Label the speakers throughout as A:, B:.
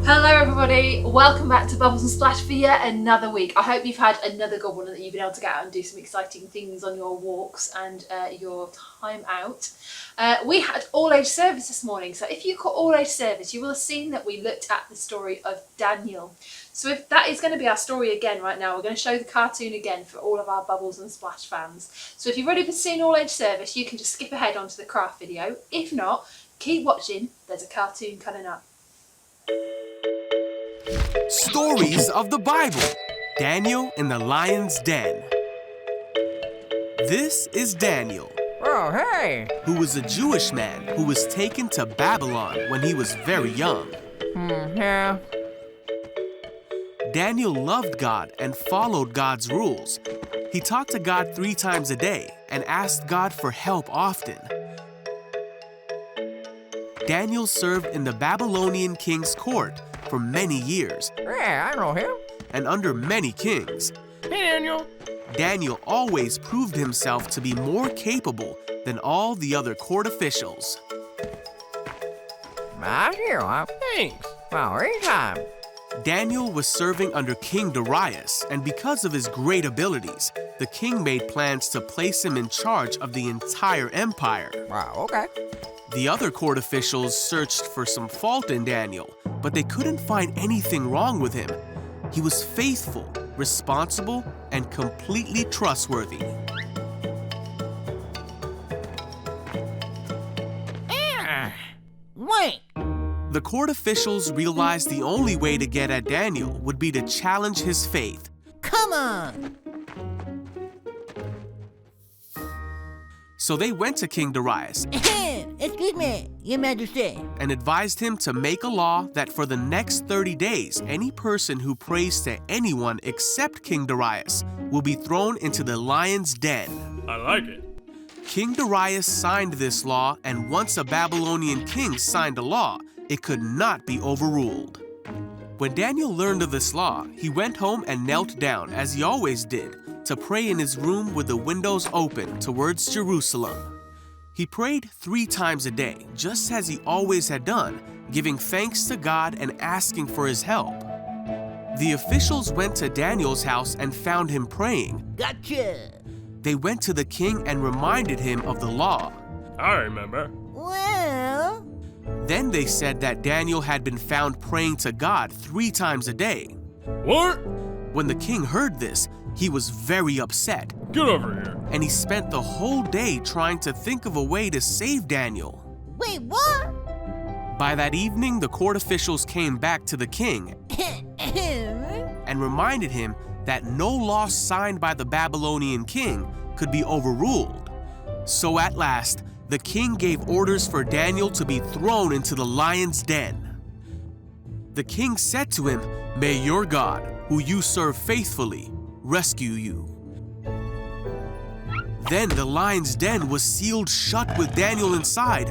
A: Hello everybody, welcome back to Bubbles and Splash for yet another week. I hope you've had another good one and that you've been able to get out and do some exciting things on your walks and your time out. We had all-age service this morning, so if you caught all-age service, you will have seen that we looked at the story of Daniel. So if that is going to be our story again right now, we're going to show the cartoon again for all of our Bubbles and Splash fans. So if you've already been seeing all-age service, you can just skip ahead onto the craft video. If not, keep watching, there's a cartoon coming up.
B: Stories of the Bible. Daniel in the Lion's Den. This is Daniel.
C: Oh, hey!
B: Who was a Jewish man who was taken to Babylon when he was very young.
C: Yeah.
B: Daniel loved God and followed God's rules. He talked to God 3 times a day and asked God for help often. Daniel served in the Babylonian king's court for many years.
C: Yeah, I know him.
B: And under many kings.
C: Hey, Daniel.
B: Daniel always proved himself to be more capable than all the other court officials.
C: Thanks. Well, anytime.
B: Daniel was serving under King Darius, and because of his great abilities, the king made plans to place him in charge of the entire empire.
C: Wow, okay.
B: The other court officials searched for some fault in Daniel, but they couldn't find anything wrong with him. He was faithful, responsible, and completely trustworthy.
C: Wait.
B: The court officials realized the only way to get at Daniel would be to challenge his faith.
C: Come on.
B: So they went to King Darius
C: Excuse me, Your Majesty.
B: and advised him to make a law that for the next 30 days, any person who prays to anyone except King Darius will be thrown into the lion's den.
D: I like it.
B: King Darius signed this law, and once a Babylonian king signed a law, it could not be overruled. When Daniel learned of this law, he went home and knelt down, as he always did, to pray in his room with the windows open towards Jerusalem. He prayed 3 times a day, just as he always had done, giving thanks to God and asking for his help. The officials went to Daniel's house and found him praying.
C: Gotcha.
B: They went to the king and reminded him of the law.
D: I remember.
C: Well,
B: Then they said that Daniel had been found praying to God 3 times a day.
D: What?
B: When the king heard this, he was very upset,
D: Get over here.
B: and he spent the whole day trying to think of a way to save Daniel.
C: wait, what?
B: By that evening, the court officials came back to the king and reminded him that no law signed by the Babylonian king could be overruled. So at last, the king gave orders for Daniel to be thrown into the lion's den. The king said to him, "May your God, who you serve faithfully, rescue you." Then the lion's den was sealed shut with Daniel inside.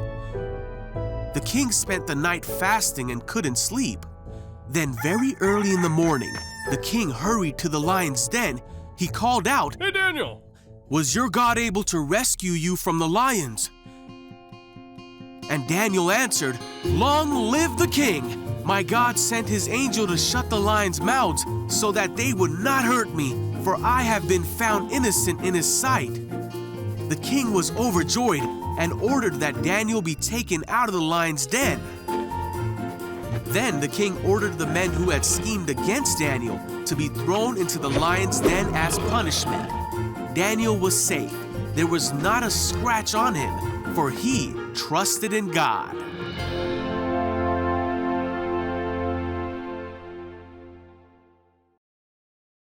B: The king spent the night fasting and couldn't sleep. Then very early in the morning, the king hurried to the lion's den. He called out,
D: Hey, Daniel.
B: "Was your God able to rescue you from the lions?" And Daniel answered, "Long live the king! My God sent his angel to shut the lions' mouths so that they would not hurt me, for I have been found innocent in his sight." The king was overjoyed and ordered that Daniel be taken out of the lion's den. Then the king ordered the men who had schemed against Daniel to be thrown into the lion's den as punishment. Daniel was safe. There was not a scratch on him, for he trusted in God.